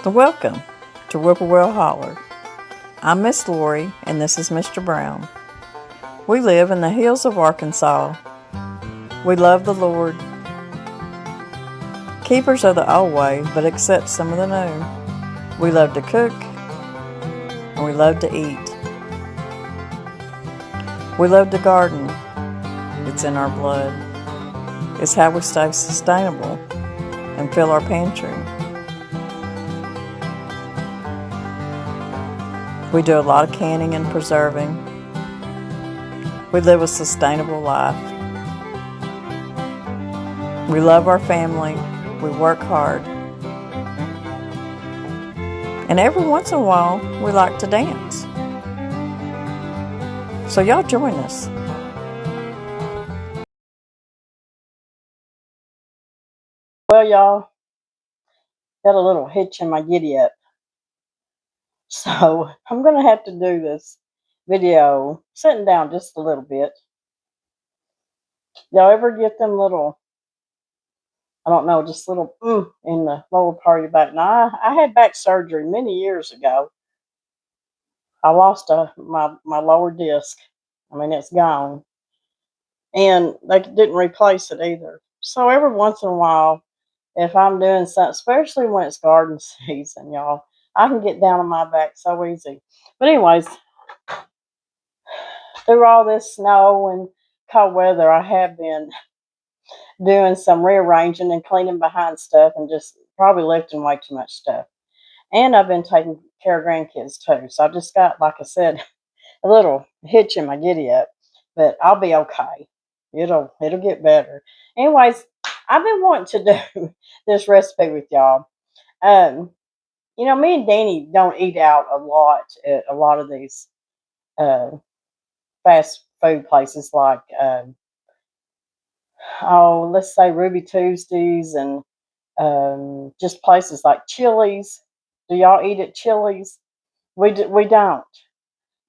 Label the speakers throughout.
Speaker 1: Welcome to Whippoorwill Holler. I'm Miss Lori, and this is Mr. Brown. We live in the hills of Arkansas. We love the Lord, keepers of the old way, but accept some of the new. We love to cook, and we love to eat. We love to garden. It's in our blood. It's how we stay sustainable and fill our pantry. We do a lot of canning and preserving. We live a sustainable life. We love our family. We work hard. And every once in a while, we like to dance. So y'all join us. Well, y'all, got a little hitch in my giddy up. So I'm going to have to do this video sitting down just a little bit. Y'all ever get them little, I don't know, just little in the lower part of your back? Now, I had back surgery many years ago. I lost my lower disc. I mean, it's gone. And they didn't replace it either. So every once in a while, if I'm doing something, especially when it's garden season, y'all, I can get down on my back so easy. But anyways, through all this snow and cold weather, I have been doing some rearranging and cleaning behind stuff and just probably lifting way too much stuff. And I've been taking care of grandkids too. So I just got, like I said, a little hitch in my giddy up, but I'll be okay. It'll get better. Anyways, I've been wanting to do this recipe with y'all. Um, me and Danny don't eat out a lot at a lot of these uh, fast food places like let's say Ruby Tuesdays and just places like Chili's. Do y'all eat at Chili's? We don't.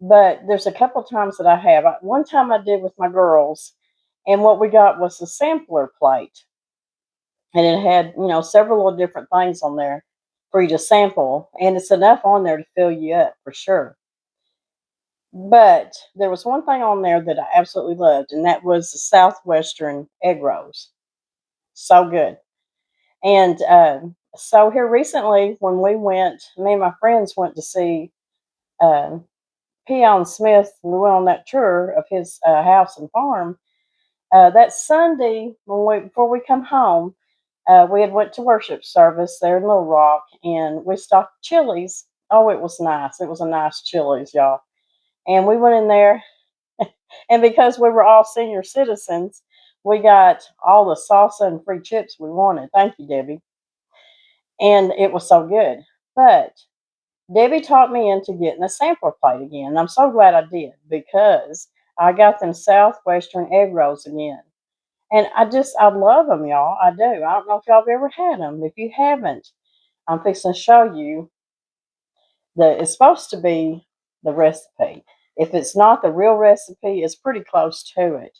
Speaker 1: But there's a couple times that I have. One time I did with my girls, and what we got was a sampler plate, and it had several little different things on there for you to sample, and it's enough on there to fill you up for sure. But there was one thing on there that I absolutely loved, and that was the Southwestern Egg Rolls. So good. And so here recently, when me and my friends went to see uh, Peon Smith. We went on that tour of his house and farm. That Sunday, before we come home, we had went to worship service there in Little Rock, and we stopped at Chili's. Oh, it was nice. It was a nice Chili's, y'all. And we went in there, and because we were all senior citizens, we got all the salsa and free chips we wanted. Thank you, Debbie. And it was so good. But Debbie talked me into getting a sampler plate again. And I'm so glad I did because I got them Southwestern egg rolls again. And I love them, y'all. I do. I don't know if y'all have ever had them. If you haven't, I'm fixing to show you that it's supposed to be the recipe. If it's not the real recipe, it's pretty close to it.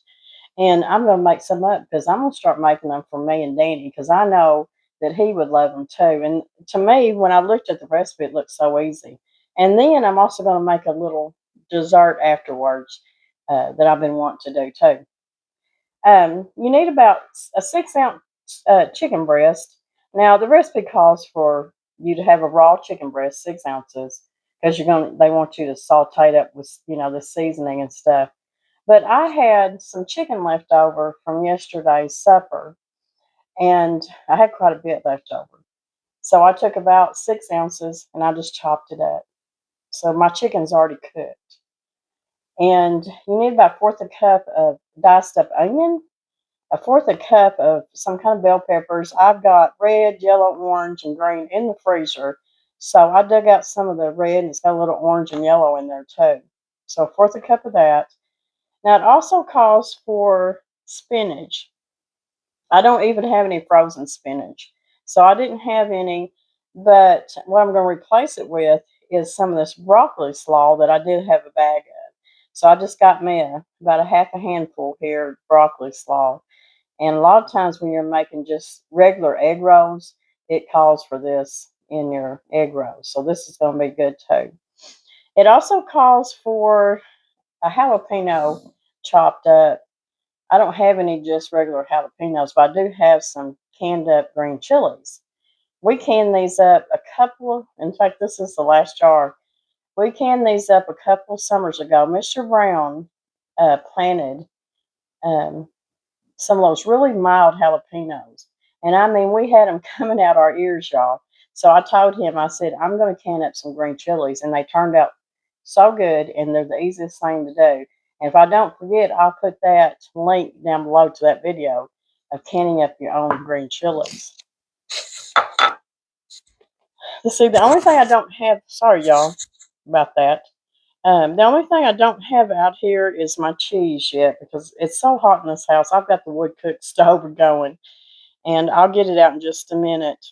Speaker 1: And I'm going to make some up because I'm going to start making them for me and Danny because I know that he would love them too. And to me, when I looked at the recipe, it looked so easy. And then I'm also going to make a little dessert afterwards that I've been wanting to do too. You need about a 6 ounce chicken breast. Now the recipe calls for you to have a raw chicken breast, 6 ounces, because they want you to saute it up with the seasoning and stuff. But I had some chicken left over from yesterday's supper, and I had quite a bit left over. So I took about 6 ounces and I just chopped it up. So my chicken's already cooked. And you need about a fourth a cup of diced up onion, a fourth a cup of some kind of bell peppers. I've got red, yellow, orange, and green in the freezer. So I dug out some of the red, and it's got a little orange and yellow in there too. So a fourth a cup of that. Now, it also calls for spinach. I don't even have any frozen spinach. So I didn't have any, but what I'm going to replace it with is some of this broccoli slaw that I did have a bag of. So I just got me about a half a handful here of broccoli slaw. And a lot of times when you're making just regular egg rolls, it calls for this in your egg rolls. So this is going to be good too. It also calls for a jalapeno chopped up. I don't have any just regular jalapenos, but I do have some canned up green chilies. We canned these up in fact, this is the last jar. We canned these up a couple of summers ago. Mr. Brown planted um, some of those really mild jalapenos. And I mean, we had them coming out our ears, y'all. So I told him, I said, I'm going to can up some green chilies. And they turned out so good, and they're the easiest thing to do. And if I don't forget, I'll put that link down below to that video of canning up your own green chilies. Let's see, the only thing I don't have, sorry, y'all, about that. The only thing I don't have out here is my cheese yet because it's so hot in this house. I've got the wood cooked stove going, and I'll get it out in just a minute.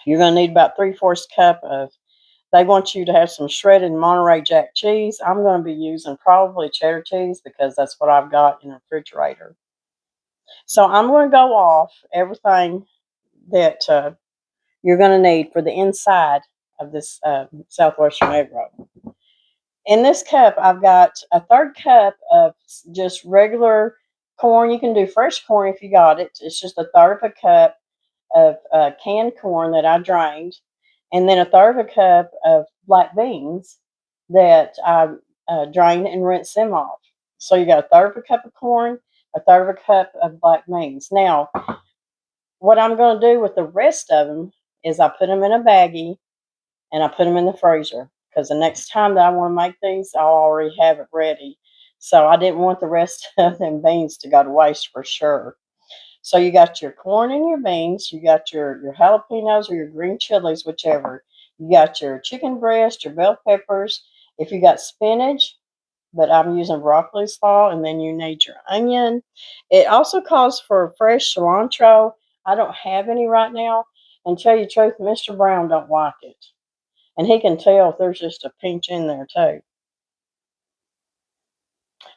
Speaker 1: You're going to need about 3/4 cup of, they want you to have some shredded Monterey Jack cheese. I'm going to be using probably cheddar cheese because that's what I've got in the refrigerator. So I'm going to go off everything that you're going to need for the inside of this Southwestern egg roll. In this cup, I've got a 1/3 cup of just regular corn. You can do fresh corn if you got it. It's just a 1/3 of a cup of canned corn that I drained, and then a 1/3 of a cup of black beans that I drained and rinsed them off. So you got a 1/3 of a cup of corn, a 1/3 of a cup of black beans. Now, what I'm going to do with the rest of them is I put them in a baggie and I put them in the freezer because the next time that I want to make these, I'll already have it ready. So I didn't want the rest of them beans to go to waste for sure. So you got your corn and your beans, you got your jalapenos or your green chilies, whichever. You got your chicken breast, your bell peppers. If you got spinach, but I'm using broccoli slaw, and then you need your onion. It also calls for fresh cilantro. I don't have any right now. And tell you the truth, Mr. Brown don't like it. And he can tell if there's just a pinch in there too.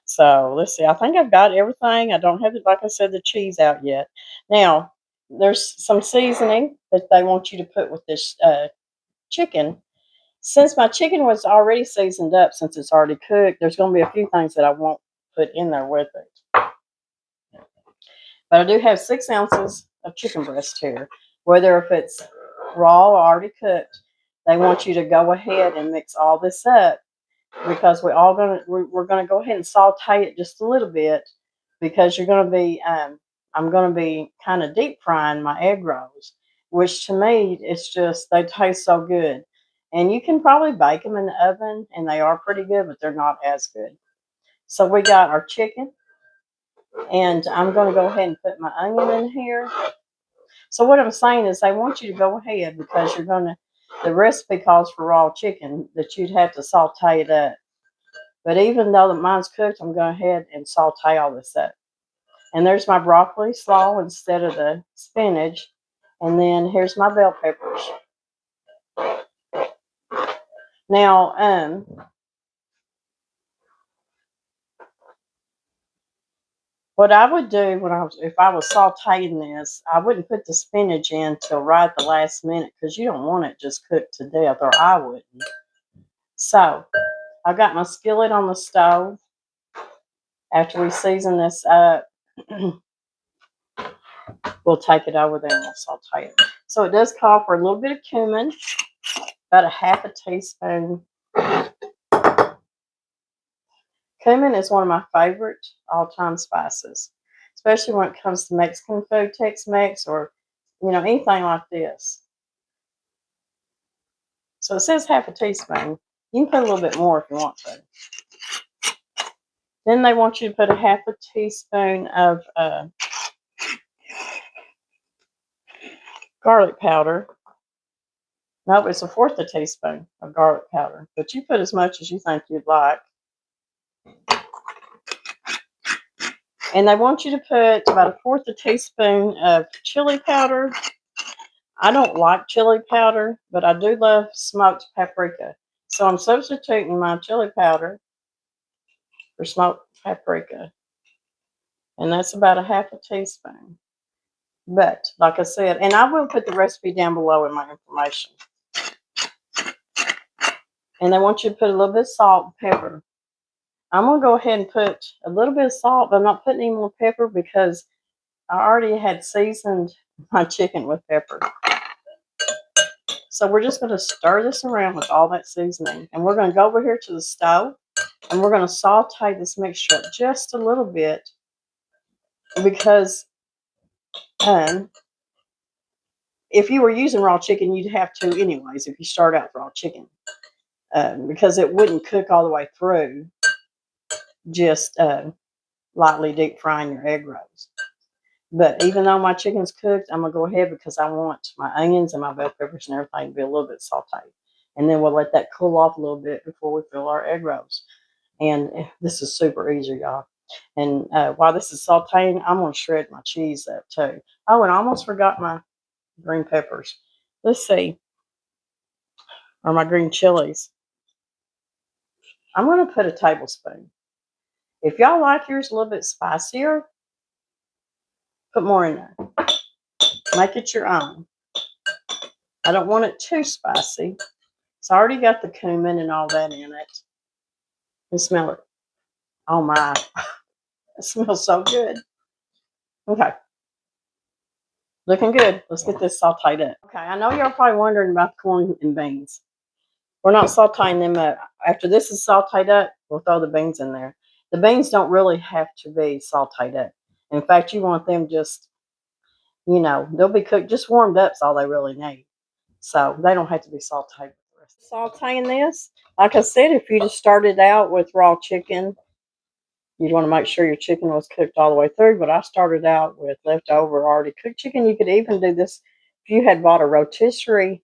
Speaker 1: So let's see. I think I've got everything. I don't have, like I said, the cheese out yet. Now, there's some seasoning that they want you to put with this chicken. Since my chicken was already seasoned up, since it's already cooked, there's going to be a few things that I won't put in there with it. But I do have 6 ounces of chicken breast here. Whether if it's raw or already cooked, they want you to go ahead and mix all this up because we're gonna go ahead and saute it just a little bit because you're gonna be I'm gonna be kind of deep frying my egg rolls, which to me it's just they taste so good, and you can probably bake them in the oven and they are pretty good, but they're not as good. So we got our chicken, and I'm gonna go ahead and put my onion in here. So what I'm saying is they want you to go ahead because the recipe calls for raw chicken that you'd have to saute it up. But even though mine's cooked, I'm going ahead and saute all this up. And there's my broccoli slaw instead of the spinach. And then here's my bell peppers. Now, what I would do if I was sauteing this, I wouldn't put the spinach in till right at the last minute because you don't want it just cooked to death, or I wouldn't. So I got my skillet on the stove. After we season this up, we'll take it over there and we'll saute it. So it does call for a little bit of cumin, about a 1/2 teaspoon. Cumin is one of my favorite all-time spices, especially when it comes to Mexican food, Tex-Mex, or anything like this. So it says 1/2 teaspoon. You can put a little bit more if you want to. Then they want you to put a 1/2 teaspoon of garlic powder. No, it's a 1/4 teaspoon of garlic powder, but you put as much as you think you'd like. And they want you to put about a 1/4 teaspoon of chili powder. I don't like chili powder, but I do love smoked paprika. So I'm substituting my chili powder for smoked paprika. And that's about a 1/2 teaspoon. But like I said, and I will put the recipe down below in my information. And they want you to put a little bit of salt and pepper. I'm going to go ahead and put a little bit of salt, but I'm not putting any more pepper because I already had seasoned my chicken with pepper. So we're just going to stir this around with all that seasoning. And we're going to go over here to the stove. And we're going to saute this mixture up just a little bit. Because if you were using raw chicken, you'd have to anyways if you start out with raw chicken. Because it wouldn't cook all the way through. Just lightly deep frying your egg rolls. But even though my chicken's cooked, I'm going to go ahead because I want my onions and my bell peppers and everything to be a little bit sauteed. And then we'll let that cool off a little bit before we fill our egg rolls. And this is super easy, y'all. And while this is sauteing, I'm going to shred my cheese up too. Oh, and I almost forgot my green peppers. Let's see. Or my green chilies. I'm going to put a tablespoon. If y'all like yours a little bit spicier, put more in there. Make it your own. I don't want it too spicy. It's already got the cumin and all that in it. You smell it. Oh my. It smells so good. Okay. Looking good. Let's get this sauteed up. Okay, I know y'all probably wondering about the corn and beans. We're not sauteing them up. After this is sauteed up, we'll throw the beans in there. The beans don't really have to be sauteed up. In fact, you want them just, they'll be cooked, just warmed up is all they really need. So they don't have to be sauteed. Sauteing this, like I said, if you just started out with raw chicken, you'd want to make sure your chicken was cooked all the way through. But I started out with leftover already cooked chicken. You could even do this if you had bought a rotisserie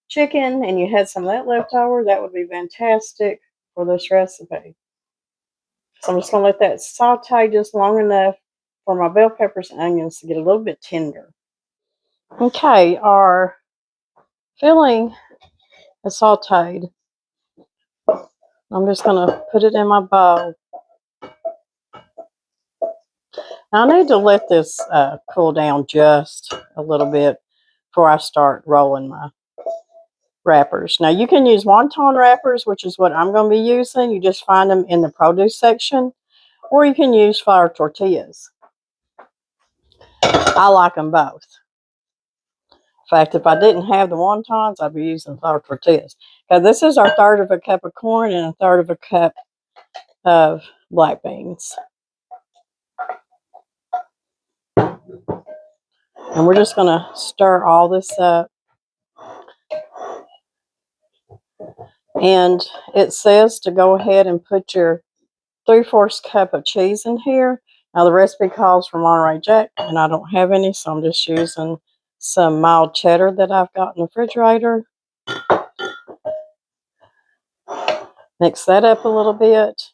Speaker 1: chicken and you had some of that left over. That would be fantastic for this recipe. So I'm just going to let that saute just long enough for my bell peppers and onions to get a little bit tender. Okay, our filling is sauteed. I'm just going to put it in my bowl. I need to let this cool down just a little bit before I start rolling my wrappers. Now, you can use wonton wrappers, which is what I'm going to be using. You just find them in the produce section. Or you can use flour tortillas. I like them both. In fact, if I didn't have the wontons, I'd be using flour tortillas. Now, this is our third of a cup of corn and a third of a cup of black beans. And we're just going to stir all this up. And it says to go ahead and put your 3/4 cup of cheese in here. Now, the recipe calls for Monterey Jack, and I don't have any, so I'm just using some mild cheddar that I've got in the refrigerator. Mix that up a little bit.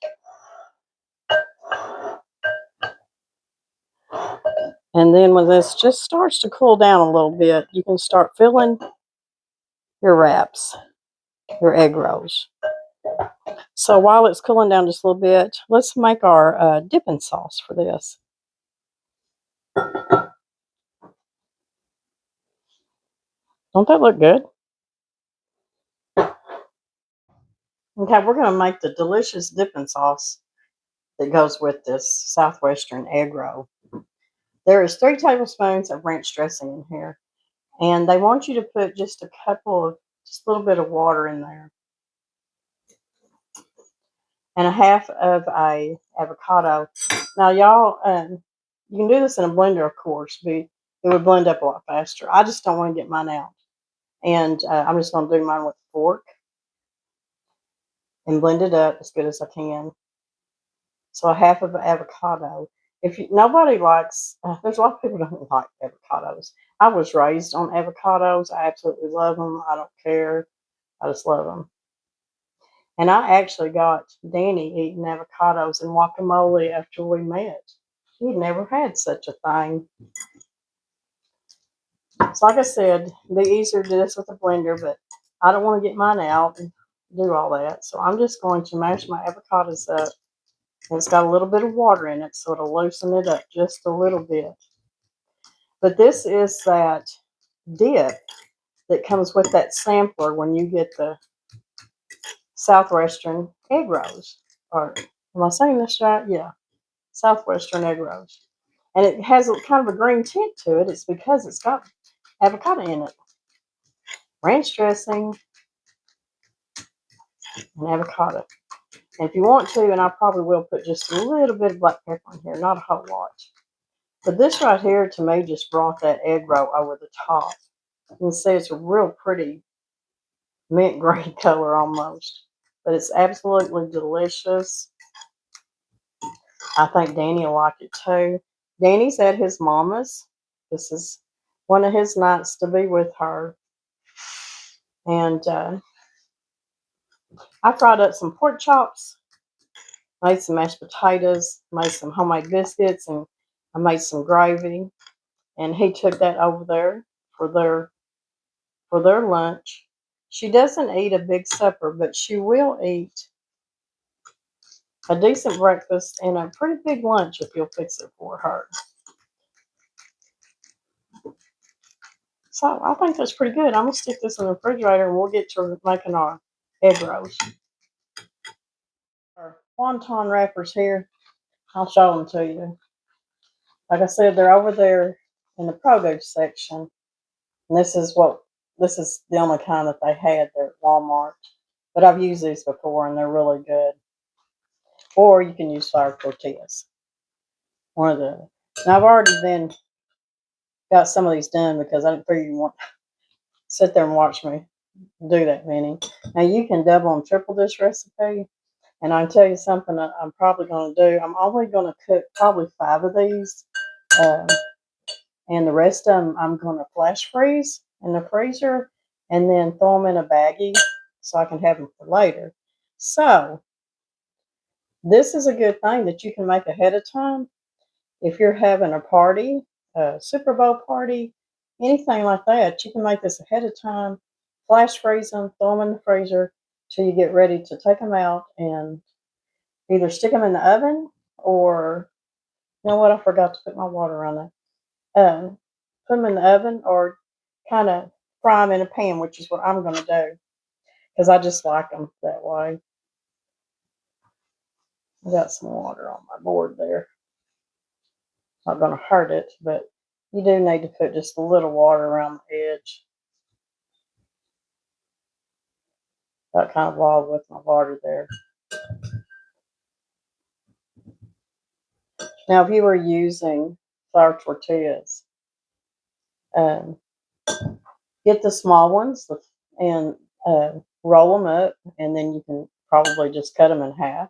Speaker 1: And then when this just starts to cool down a little bit, you can start filling your wraps, your egg rolls. So while it's cooling down just a little bit, let's make our dipping sauce for this. Don't that look good? Okay, we're going to make the delicious dipping sauce that goes with this Southwestern egg roll. There is 3 tablespoons of ranch dressing in here. And they want you to put just a little bit of water in there. And a half of a avocado. Now, y'all, you can do this in a blender, of course, but it would blend up a lot faster. I just don't want to get mine out. And I'm just going to do mine with a fork and blend it up as good as I can. So a half of an avocado. Nobody likes, there's a lot of people who don't like avocados. I was raised on avocados. I absolutely love them. I don't care. I just love them. And I actually got Danny eating avocados and guacamole after we met. He'd never had such a thing. So like I said, it'd be easier to do this with a blender, but I don't want to get mine out and do all that. So I'm just going to mash my avocados up. And it's got a little bit of water in it, so it'll loosen it up just a little bit. But this is that dip that comes with that sampler when you get the Southwestern Egg Rolls. Or am I saying this right? Yeah, Southwestern Egg Rolls. And it has a kind of a green tint to it. It's because it's got avocado in it. Ranch dressing and avocado. And if you want to, and I probably will put just a little bit of black pepper in here, not a whole lot. But this right here, to me, just brought that egg roll over the top. You can see it's a real pretty mint green color almost. But it's absolutely delicious. I think Danny will like it too. Danny's at his mama's. This is one of his nights to be with her. And I fried up some pork chops, made some mashed potatoes, made some homemade biscuits, and I made some gravy. And he took that over there for their lunch. She doesn't eat a big supper, but she will eat a decent breakfast and a pretty big lunch if you'll fix it for her. So I think that's pretty good. I'm gonna stick this in the refrigerator and we'll get to making our egg rolls. Our wonton wrappers here, I'll show them to you. Like I said, they're over there in the produce section. And this is the only kind that they had there at Walmart. But I've used these before and they're really good. Or you can use flour tortillas. One of the Now I've already then got some of these done because I didn't figure you want to sit there and watch me do that many. Now you can double and triple this recipe. And I can tell you something that I'm probably going to do. I'm only going to cook probably 5 of these. Um, and the rest of them I'm going to flash freeze in the freezer and then throw them in a baggie so I can have them for later. So this is a good thing that you can make ahead of time. If you're having a party, a Super Bowl party, anything like that, you can make this ahead of time, flash freeze them, throw them in the freezer till you get ready to take them out and either stick them in the oven or, you know what, I forgot to put my water on that. Put them in the oven or kind of fry them in a pan, which is what I'm going to do because I just like them that way. I got some water on my board there. Not going to hurt it, but you do need to put just a little water around the edge. Got kind of wild with my water there. Now, if you were using flour tortillas, um, get the small ones and roll them up, and then you can probably just cut them in half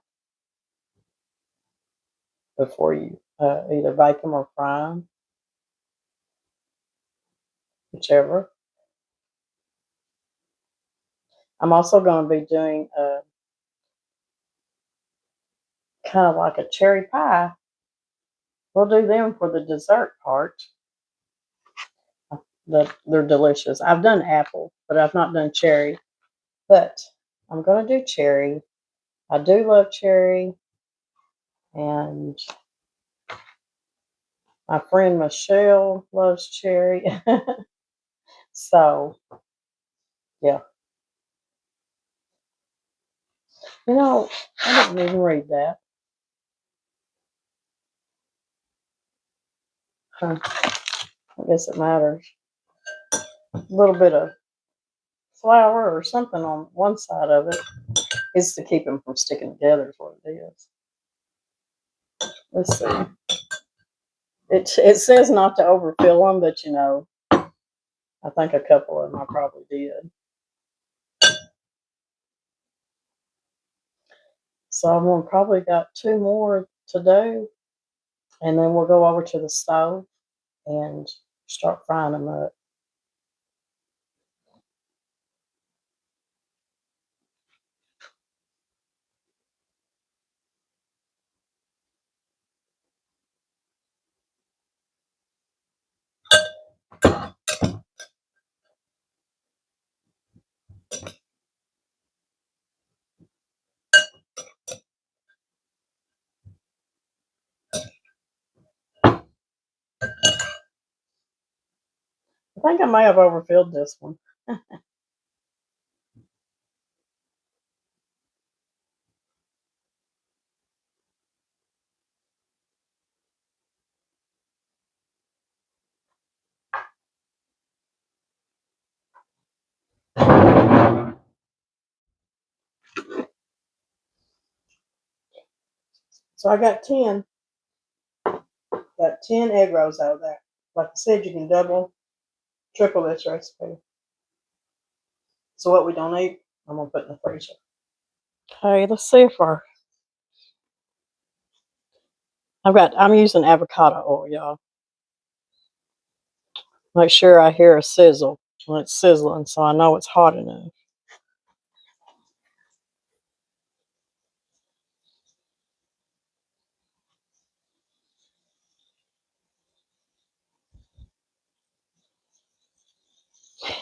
Speaker 1: before you either bake them or fry them, whichever. I'm also going to be doing kind of like a cherry pie. We'll do them for the dessert part. They're delicious. I've done apple, but I've not done cherry. But I'm going to do cherry. I do love cherry. And my friend Michelle loves cherry. So, yeah. You know, I didn't even read that. Huh. I guess it matters. A little bit of flour or something on one side of it is to keep them from sticking together is what it is. Let's see. It says not to overfill them, but you know, I think a couple of them I probably did. So I'm gonna probably got 2 more to do, and then we'll go over to the stove and start frying them up. I think I may have overfilled this one. So I got 10. Got 10 egg rolls out of that. Like I said, you can double, triple this recipe. So what we don't eat, I'm gonna put in the freezer. Okay, let's see if I'm using avocado oil, y'all. Make sure I hear a sizzle when it's sizzling, so I know it's hot enough.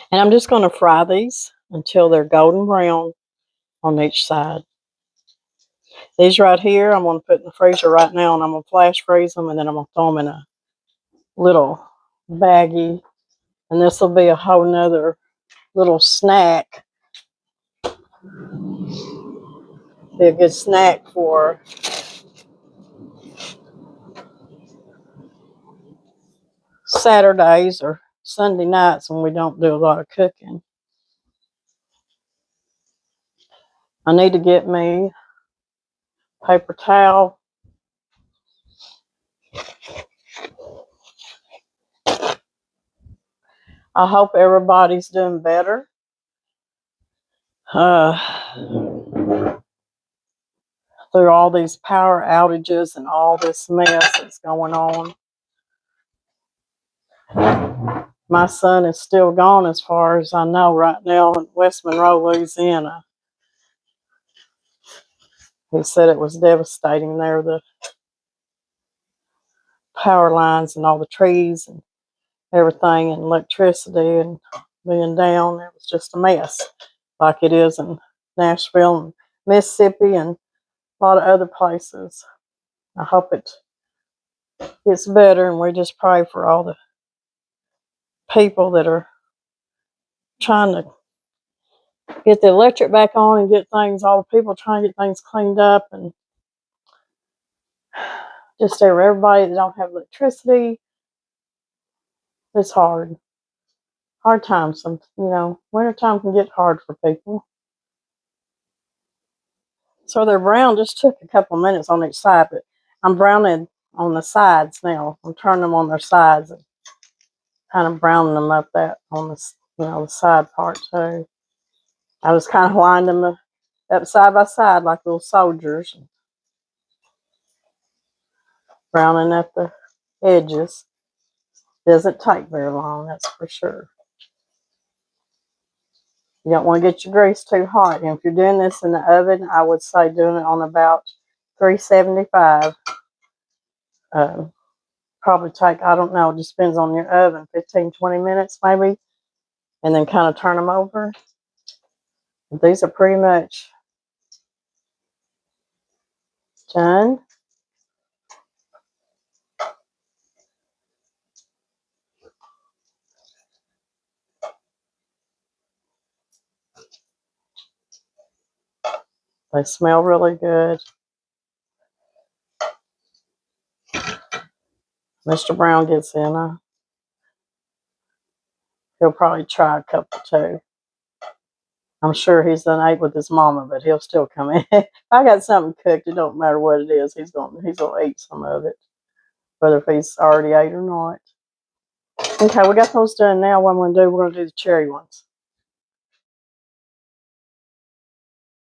Speaker 1: And I'm just going to fry these until they're golden brown on each side. These right here, I'm going to put in the freezer right now, and I'm going to flash freeze them, and then I'm going to throw them in a little baggie. And this will be a whole nother little snack. Be a good snack for Saturdays or Sunday nights when we don't do a lot of cooking. I need to get me a paper towel. I hope everybody's doing better. Through all these power outages and all this mess that's going on. My son is still gone as far as I know right now in West Monroe, Louisiana. He said it was devastating there, the power lines and all the trees and everything and electricity and being down. It was just a mess like it is in Nashville and Mississippi and a lot of other places. I hope it gets better, and we just pray for all the people that are trying to get the electric back on and get things, all the people trying to get things cleaned up, and just everybody that don't have electricity. It's hard. Hard times. Wintertime can get hard for people. So they're brown. Just took a couple minutes on each side, but I'm browning on the sides now. I'm turning them on their sides and kind of browning them up that on the side part too. I was kind of lining them up side by side like little soldiers, browning up the edges. Doesn't take very long, that's for sure. You don't want to get your grease too hot. And if you're doing this in the oven, I would say doing it on about 375. Probably take, I don't know, it just depends on your oven, 15, 20 minutes maybe. And then kind of turn them over. These are pretty much done. They smell really good. Mr. Brown gets in. He'll probably try a couple too. I'm sure he's done ate with his mama, but he'll still come in. If I got something cooked, it don't matter what it is. He's gonna eat some of it, whether if he's already ate or not. Okay, we got those done now. What I'm gonna do, we're gonna do the cherry ones.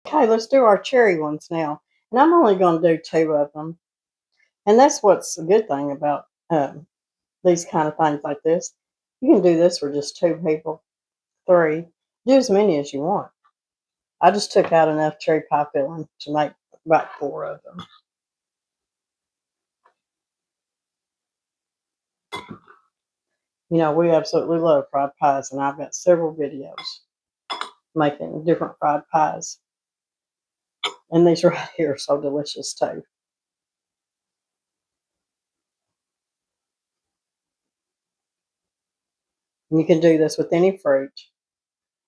Speaker 1: Okay, let's do our cherry ones now. And I'm only gonna do 2 of them. And that's what's a good thing about these kind of things like this. You can do this for just 2 people, 3. Do as many as you want. I just took out enough cherry pie filling to make about 4 of them. We absolutely love fried pies, and I've got several videos making different fried pies. And these right here are so delicious too. And you can do this with any fruit.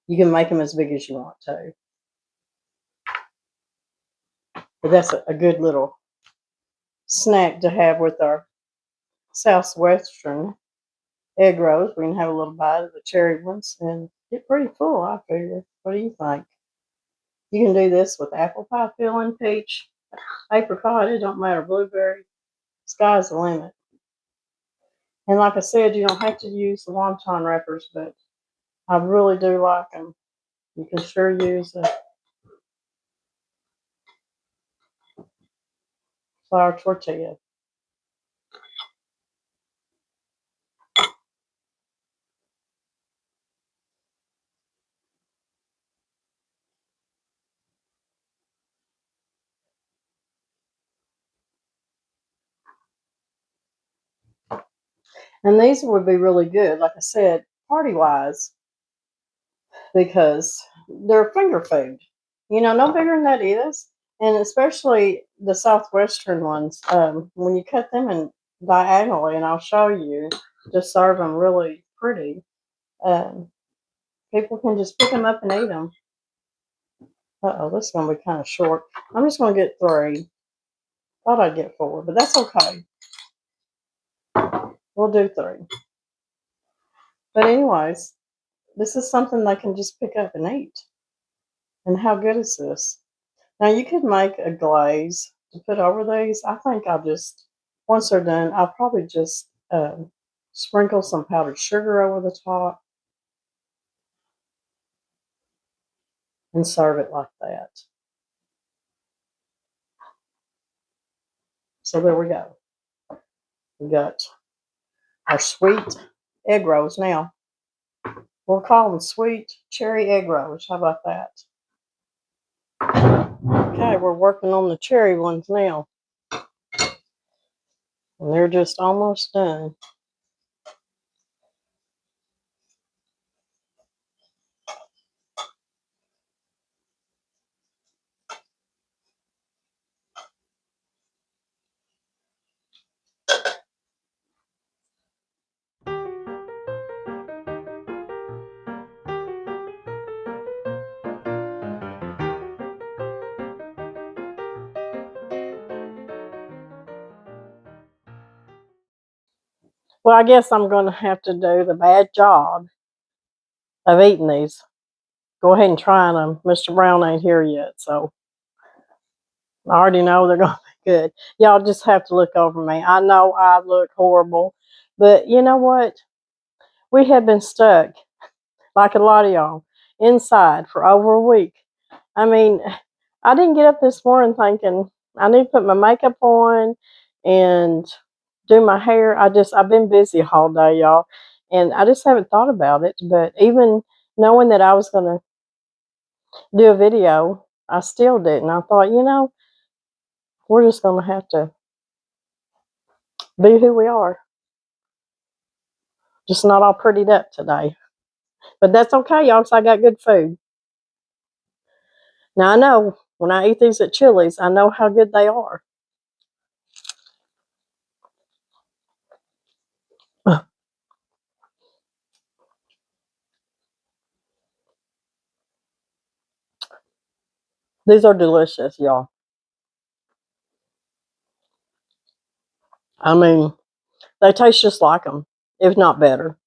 Speaker 1: You can make them as big as you want to. But that's a good little snack to have with our Southwestern egg rolls. We can have a little bite of the cherry ones and get pretty full, I figure. What do you think? You can do this with apple pie filling, peach, apricot, it don't matter, blueberry. Sky's the limit. And like I said, you don't have to use the wonton wrappers, but I really do like them. You can sure use a flour tortilla. And these would be really good, like I said, party-wise, because they're finger food. You know, no bigger than that is. And especially the Southwestern ones, when you cut them in diagonally, and I'll show you, to serve them really pretty, um, people can just pick them up and eat them. Uh-oh, this is going to be kind of short. I'm just going to get 3. Thought I'd get 4, but that's okay. We'll do 3. But anyways, this is something they can just pick up and eat. And how good is this? Now you could make a glaze to put over these. I think I'll just, once they're done, I'll probably just sprinkle some powdered sugar over the top and serve it like that. So there we go. We got our sweet egg rolls now. We'll call them sweet cherry egg rolls. How about that? Okay, we're working on the cherry ones now. And they're just almost done. Well, I guess I'm going to have to do the bad job of eating these. Go ahead and try them. Mr. Brown ain't here yet, so I already know they're going to be good. Y'all just have to look over me. I know I look horrible, but you know what? We have been stuck, like a lot of y'all, inside for over a week. I mean, I didn't get up this morning thinking I need to put my makeup on and do my hair. I've been busy all day, y'all, and I just haven't thought about it. But even knowing that I was going to do a video, I still didn't. I thought, we're just going to have to be who we are. Just not all prettied up today. But that's okay, y'all, because I got good food. Now, I know when I eat these at Chili's, I know how good they are. These are delicious, y'all. I mean, they taste just like them, if not better.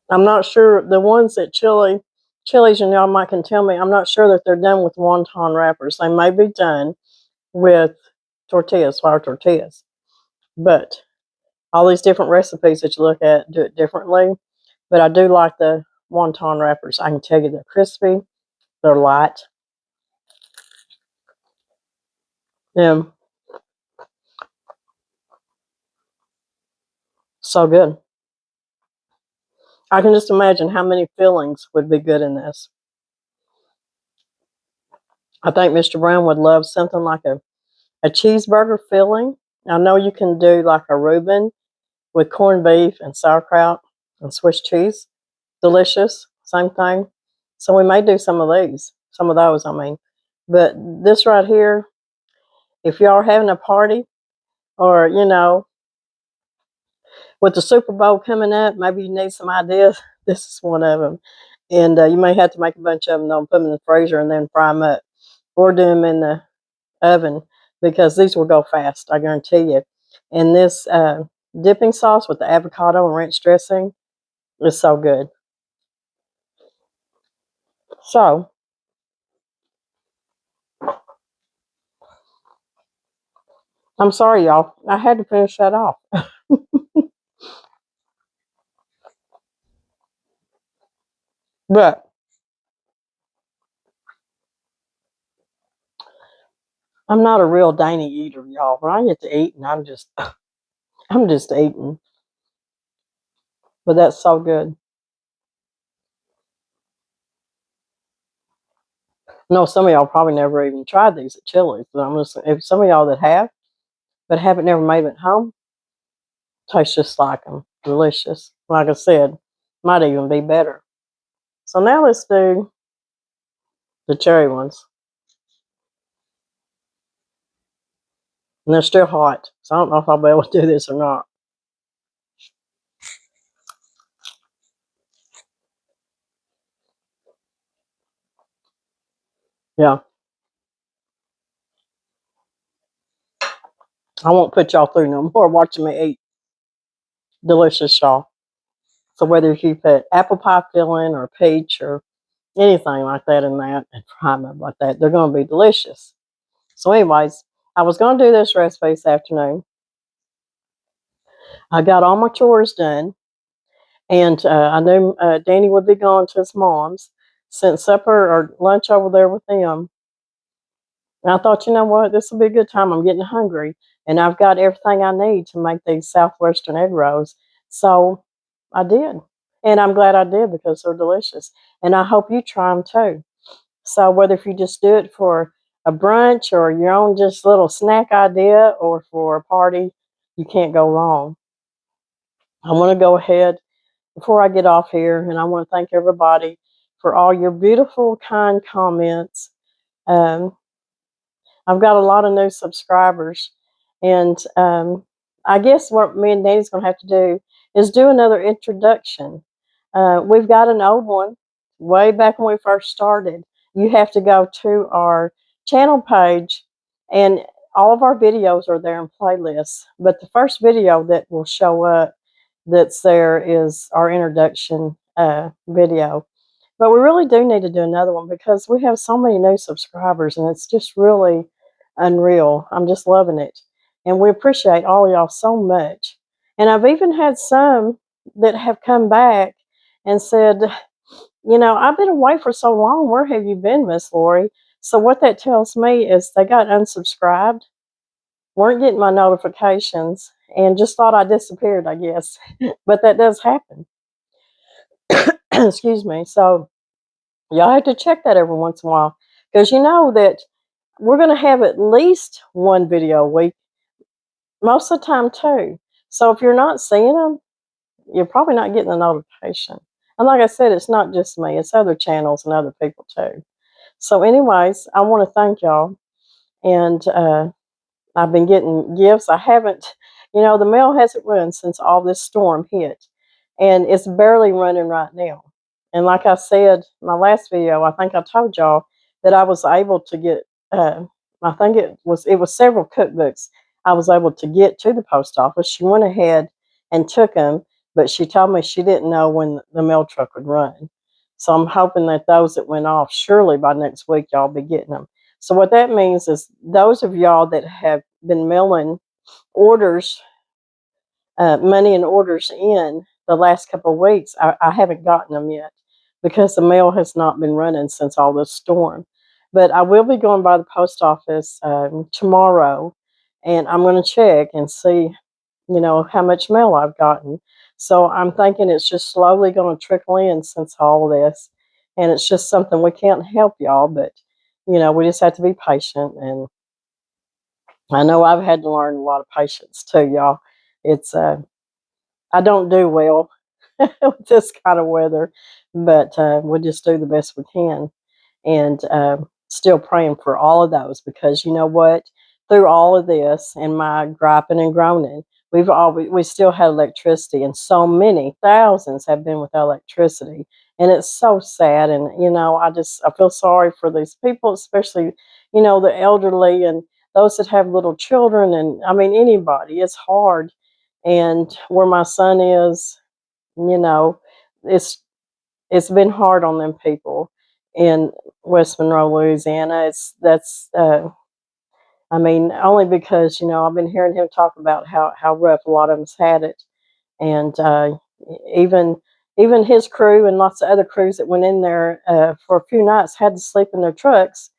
Speaker 1: I'm not sure, the ones at Chili's, and y'all might can tell me, I'm not sure that they're done with wonton wrappers. They may be done with tortillas, flour tortillas. But all these different recipes that you look at do it differently. But I do like the wonton wrappers. I can tell you they're crispy, they're light. So good. I can just imagine how many fillings would be good in this. I think Mr. Brown would love something like a cheeseburger filling. I know you can do like a Reuben with corned beef and sauerkraut and Swiss cheese. Delicious, same thing. So we may do some of those, I mean. But this right here, if y'all are having a party or, With the Super Bowl coming up, maybe you need some ideas. This is one of them. And you may have to make a bunch of them, though, put them in the freezer and then fry them up. Or do them in the oven because these will go fast, I guarantee you. And this dipping sauce with the avocado and ranch dressing is so good. So, I'm sorry, y'all. I had to finish that off. But I'm not a real dainty eater, y'all. When I get to eating, I'm just eating. But that's so good. No, some of y'all probably never even tried these at Chili's. But I'm just if some of y'all that have, but haven't never made them at home, tastes just like them. Delicious. Like I said, might even be better. So now let's do the cherry ones. And they're still hot. So I don't know if I'll be able to do this or not. Yeah. I won't put y'all through no more watching me eat. Delicious, y'all. So whether you put apple pie filling or peach or anything like that in that and fry them up like that, they're going to be delicious. So anyways, I was going to do this recipe this afternoon. I got all my chores done. And I knew Danny would be going to his mom's. Sent supper or lunch over there with them. And I thought, you know what, this will be a good time. I'm getting hungry. And I've got everything I need to make these Southwestern egg rolls. So I did. And I'm glad I did because they're delicious. And I hope you try them too. So whether if you just do it for a brunch or your own just little snack idea or for a party, you can't go wrong. I want to go ahead before I get off here, and I want to thank everybody for all your beautiful, kind comments. Um, I've got a lot of new subscribers, and I guess what me and Danny's going to have to do is do another introduction. We've got an old one way back when we first started. You have to go to our channel page, and all of our videos are there in playlists. But the first video that will show up that's there is our introduction video. But we really do need to do another one because we have so many new subscribers and it's just really unreal. I'm just loving it. And we appreciate all of y'all so much. And I've even had some that have come back and said, you know, I've been away for so long. Where have you been, Miss Lori? So what that tells me is they got unsubscribed, weren't getting my notifications, and just thought I disappeared, I guess. But that does happen. Excuse me. So y'all have to check that every once in a while because you know that we're going to have at least one video a week, most of the time two. So if you're not seeing them, you're probably not getting the notification. And like I said, it's not just me, it's other channels and other people too. So anyways, I want to thank y'all. And I've been getting gifts. I haven't, you know, the mail hasn't run since all this storm hit. And it's barely running right now. And like I said, my last video, I think I told y'all that I was able to get, I think it was several cookbooks I was able to get to the post office. She went ahead and took them, but she told me she didn't know when the mail truck would run. So I'm hoping that those that went off, surely by next week, y'all be getting them. So what that means is those of y'all that have been mailing orders, money and orders in the last couple of weeks, I haven't gotten them yet because the mail has not been running since all this storm. But I will be going by the post office tomorrow, and I'm going to check and see, you know, how much mail I've gotten. So I'm thinking it's just slowly going to trickle in since all of this, and it's just something we can't help y'all, but you know, we just have to be patient. And I know I've had to learn a lot of patience too, y'all. It's I don't do well with this kind of weather, but we just do the best we can, and still praying for all of those because you know what? Through all of this and my griping and groaning, we still had electricity, and so many thousands have been without electricity, and it's so sad. And I feel sorry for these people, especially the elderly and those that have little children, and I mean anybody. It's hard, and where my son is, you know, it's it's been hard on them people in West Monroe, Louisiana. It's that's I mean, only because I've been hearing him talk about how rough a lot of them's had it, and even even his crew and lots of other crews that went in there for a few nights had to sleep in their trucks,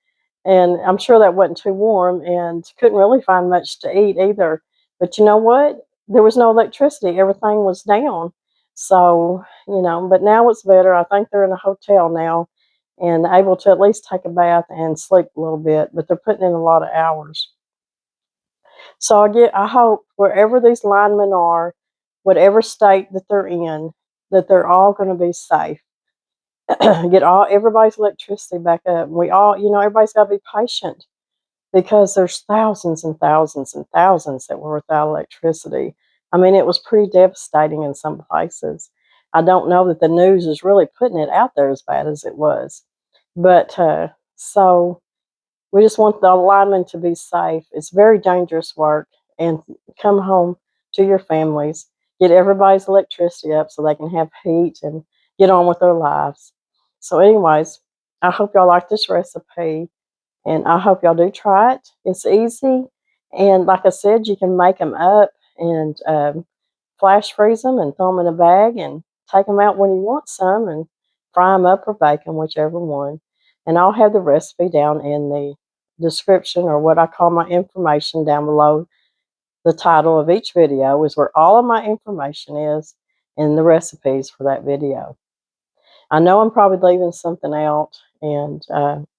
Speaker 1: and I'm sure that wasn't too warm, and couldn't really find much to eat either. But you know what? There was no electricity; everything was down. So but now it's better. I think they're in a hotel now, and able to at least take a bath and sleep a little bit. But they're putting in a lot of hours. So I hope wherever these linemen are, whatever state that they're in, that they're all going to be safe. Get all everybody's electricity back up. We all, everybody's got to be patient because there's thousands and thousands and thousands that were without electricity. I mean, it was pretty devastating in some places. I don't know that the news is really putting it out there as bad as it was, but so we just want the linemen to be safe. It's very dangerous work, and come home to your families. Get everybody's electricity up so they can have heat and get on with their lives. So, anyways, I hope y'all like this recipe, and I hope y'all do try it. It's easy, and like I said, you can make them up and flash freeze them and throw them in a bag and take them out when you want some and fry them up or bake them, whichever one. And I'll have the recipe down in the description, or what I call my information, down below the title of each video is where all of my information is in the recipes for that video. I know I'm probably leaving something out, and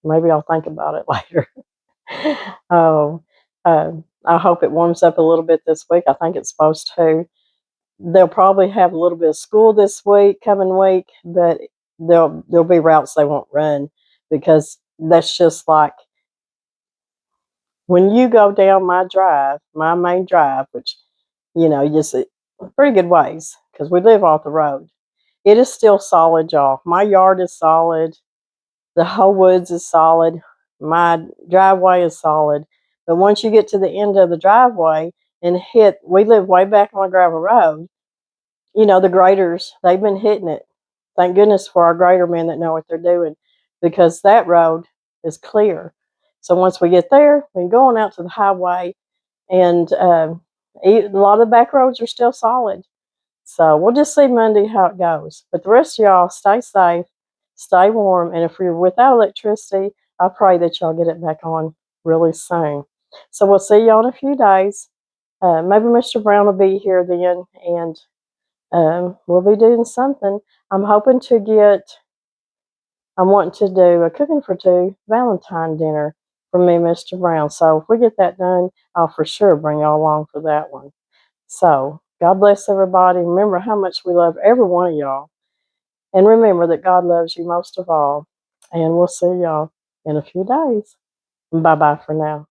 Speaker 1: maybe I'll think about it later. Oh, I hope it warms up a little bit this week. I think it's supposed to. They'll probably have a little bit of school this coming week, but there'll be routes they won't run, because that's just like when you go down my main drive, which you just pretty good ways because we live off the road. It is still solid, y'all. My yard is solid. The whole woods is solid. My driveway is solid. But once you get to the end of the driveway and we live way back on a gravel road. The graders, they've been hitting it. Thank goodness for our grader men that know what they're doing, because that road is clear. So once we get there, we can go on out to the highway, and a lot of the back roads are still solid. So we'll just see Monday how it goes. But the rest of y'all, stay safe, stay warm, and if you're without electricity, I pray that y'all get it back on really soon. So we'll see y'all in a few days. Maybe Mr. Brown will be here then, and we'll be doing something. I'm hoping to I'm wanting to do a cooking for two Valentine dinner for me and Mr. Brown. So if we get that done, I'll for sure bring y'all along for that one. So God bless everybody. Remember how much we love every one of y'all. And remember that God loves you most of all. And we'll see y'all in a few days. Bye-bye for now.